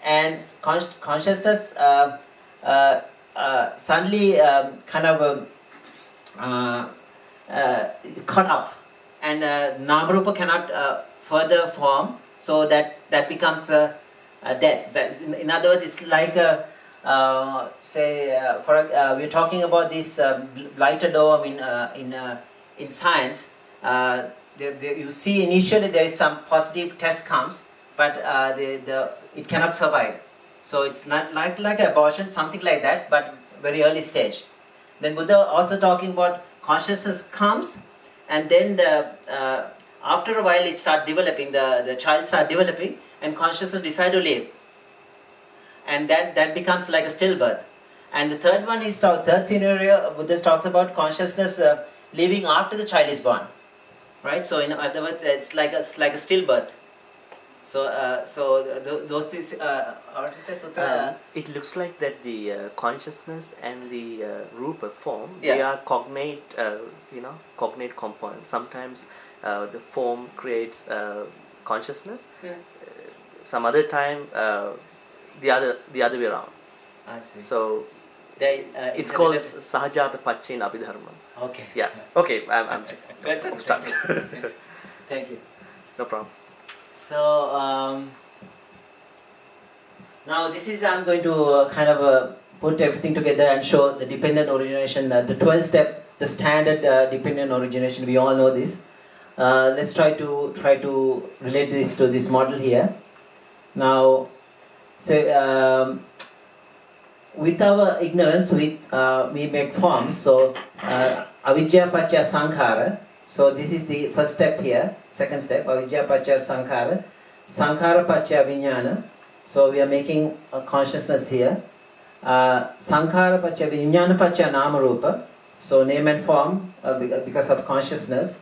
and consciousness suddenly kind of cut off, and Namarupa cannot further form, so that becomes death. In other words, it's like we're talking about this lighter dome in science. You see initially there is some positive test comes, but it cannot survive. So it's not like abortion, something like that, but very early stage. Then Buddha also talking about consciousness comes, and then after a while it start developing, the child start developing, and consciousness decide to live, and that becomes like a stillbirth. And the third one is third scenario Buddha talks about consciousness living after the child is born, right? So in other words, it's like a stillbirth. Those things. It looks like that the consciousness and the rupa form, Yeah. they are cognate components. Sometimes the form creates consciousness. Yeah. Some other time the other way around. I see. So it's called Sahajata Pacchin Abhidharma. Okay. Yeah. Okay. I'm That's it. start. Thank you. No problem. So now this is, I'm going to kind of put everything together and show the dependent origination, the 12 step, the standard dependent origination. We all know this. Let's try to relate this to this model here. Now, with our ignorance, we make forms. So avidya pacca sankhara. So this is the first step here. Second step, avidya pacca sankhara, sankhara pacca vijnana. So we are making a consciousness here. Sankhara pacca vijnana pacca nama rupa. So name and form because of consciousness.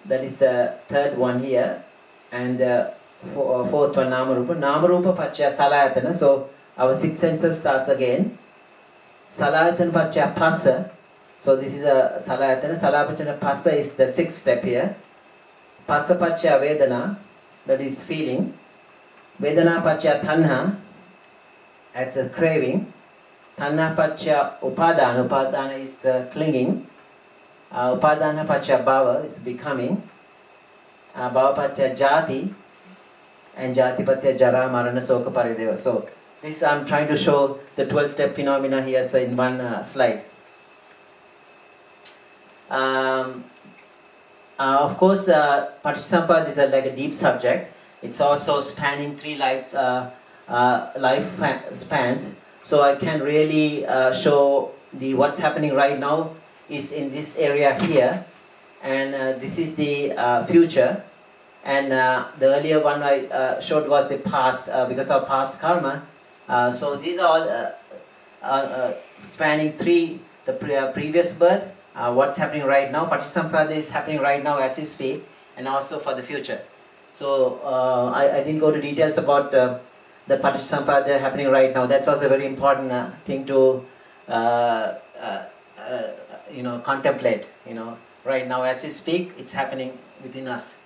That is the third one here, and fourth one Namarupa. Namarupa Paccha Salayatana. So our sixth senses starts again. Salayatana Paccha Passa. So this is a Salayatana. Salayatana Passa is the sixth step here. Passa Paccha Vedana. That is feeling. Vedana Paccha Tanha. That's a craving. Tanha Paccha Upadana. Upadana is the clinging. Upadana Paccha Bhava is becoming. Bhava Paccha Jati. And Jati Paccha Jara Marana Soka Parideva. So this I'm trying to show the 12-step phenomena here in one slide. Of course, Paticcasamuppada is like a deep subject. It's also spanning 3 life spans. So I can really show what's happening right now is in this area here, and this is the future, and the earlier one I showed was the past because of past karma. So these are all spanning 3, the previous birth, what's happening right now. Paticcasamuppada is happening right now as you speak, and also for the future. So I didn't go to details about the Paticcasamuppada happening right now. That's also a very important thing to contemplate. Right now as you speak, it's happening within us.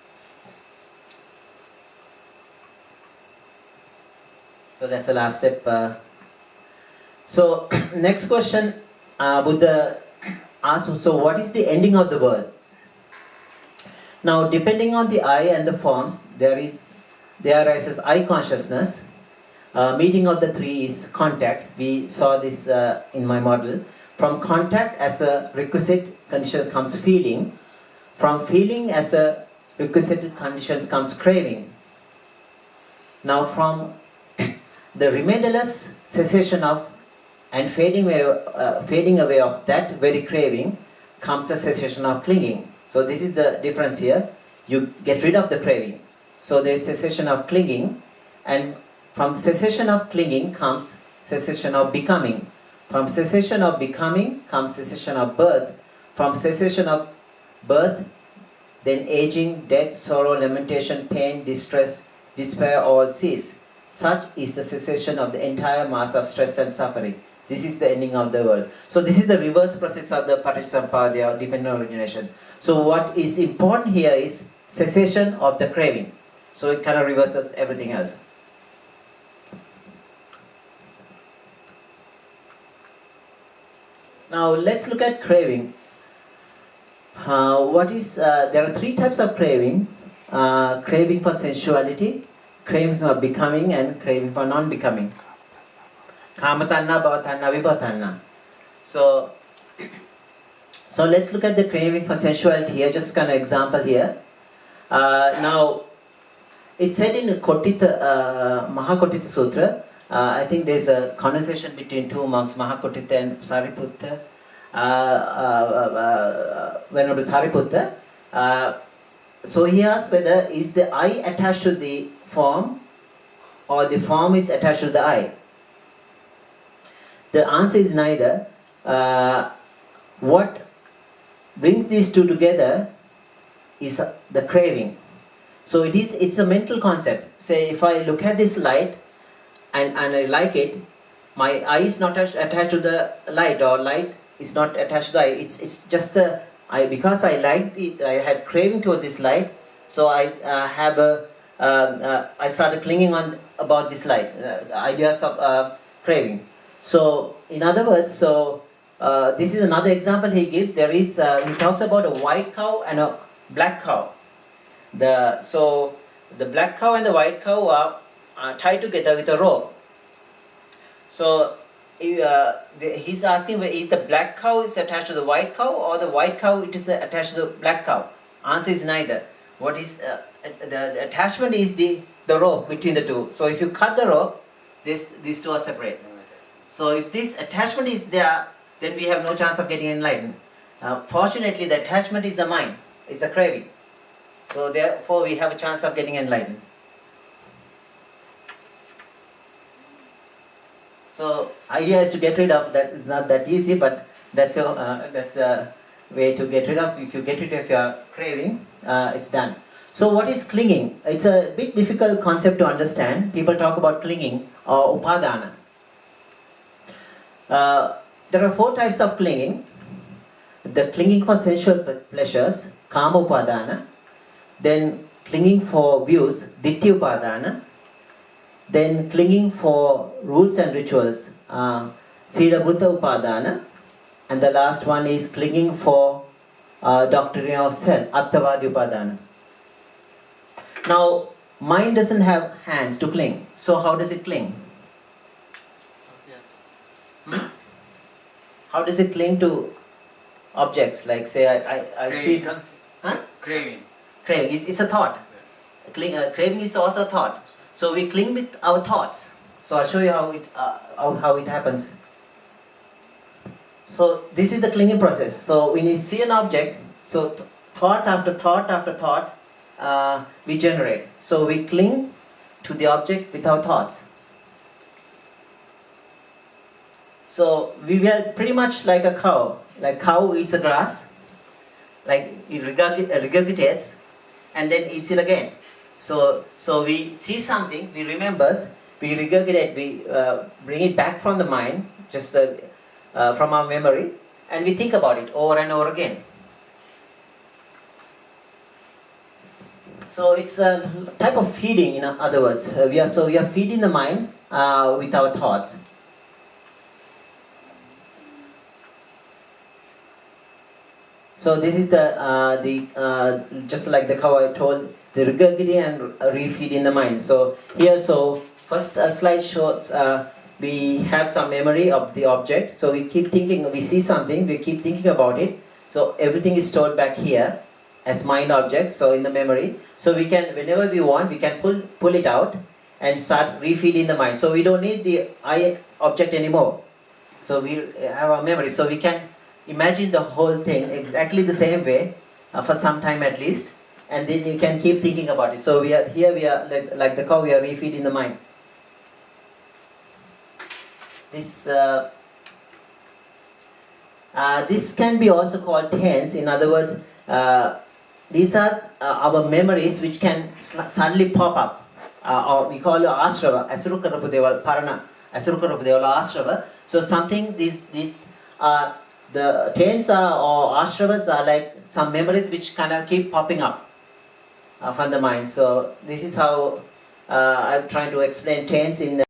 So that's the last step. So next question, Buddha asked, so what is the ending of the world? Now depending on the I and the forms, there arises I consciousness. Meeting of the 3 is contact. We saw this in my model. From contact as a requisite condition comes feeling. From feeling as a requisite condition comes craving. Now from the remainderless cessation of and fading away of that very craving comes a cessation of clinging. So this is the difference here. You get rid of the craving. So there is cessation of clinging, and from cessation of clinging comes cessation of becoming. From cessation of becoming comes cessation of birth. From cessation of birth, then aging, death, sorrow, lamentation, pain, distress, despair all cease. Such is the cessation of the entire mass of stress and suffering. This is the ending of the world. So this is the reverse process of the Paticcasamuppada or dependent origination. So what is important here is cessation of the craving. So it kind of reverses everything else. Now let's look at craving. There are three types of cravings. Craving for sensuality, craving for becoming, and craving for non-becoming. Kamatanna, bhavatanna, vibhatanna. So let's look at the craving for sensuality here, just kind of example here. Now, it's said in Kotita, Mahakotita Sutra. I think there's a conversation between two monks, Mahakotita and Sariputta. Venerable Sariputta. So he asks whether is the eye attached to the form or the form is attached to the eye. The answer is neither. What brings these two together is the craving. So it's a mental concept. Say if I look at this light and I like it, my eye is not attached to the light, or light is not attached to the eye. It's just because I liked it, I had craving towards this light, so I I started clinging on about this light. Ideas of craving. So in other words, this is another example he gives. There is he talks about a white cow and a black cow. The black cow and the white cow are tied together with a rope. So he's asking, is the black cow is attached to the white cow, or the white cow it is attached to the black cow? Answer is neither. What is the attachment is the rope between the two. So if you cut the rope, these two are separate. So if this attachment is there, then we have no chance of getting enlightened. Fortunately, the attachment is the mind, it's a craving. So therefore we have a chance of getting enlightened. So idea is to get rid of that. It's not that easy, but that's a way to get rid of. If you get rid of your craving, it's done. So what is clinging? It's a bit difficult concept to understand. People talk about clinging or upadana. There are four types of clinging. The clinging for sensual pleasures, kama upadana. Then clinging for views, ditthi upadana. Then clinging for rules and rituals, sila buddha upadana. And the last one is clinging for doctrine of self, attavadi upadana. Now, mind doesn't have hands to cling. So how does it cling? How does it cling to objects? Like say I see... Huh? Craving. Craving, it's a thought. Craving is also a thought. So we cling with our thoughts. So I'll show you how it happens. So this is the clinging process. So when you see an object, so thought after thought after thought, we generate. So we cling to the object with our thoughts. So we are pretty much like a cow. Like cow eats the grass, like it regurgitates, and then eats it again. So we see something, we remember, we regurgitate, we bring it back from the mind, just from our memory, and we think about it over and over again. So it's a type of feeding, in other words. We are feeding the mind with our thoughts. So this is just like the cow I told, the regurgitate and refeed in the mind. So here, first slide shows we have some memory of the object. So we keep thinking, we see something, we keep thinking about it. So everything is stored back here as mind objects, so in the memory. So we can, whenever we want, we can pull it out and start refeeding the mind. So we don't need the eye object anymore. So we have our memory. So we can imagine the whole thing exactly the same way for some time at least, and then you can keep thinking about it. So we are like the cow, we are refeeding the mind. This can be also called tense. In other words, these are our memories which can suddenly pop up, or we call it ashrava, Asurukarupadevala Parana, Asurukarupadevala ashrava. So something, the tense or ashravas are like some memories which kind of keep popping up from the mind. So this is how I'm trying to explain tense in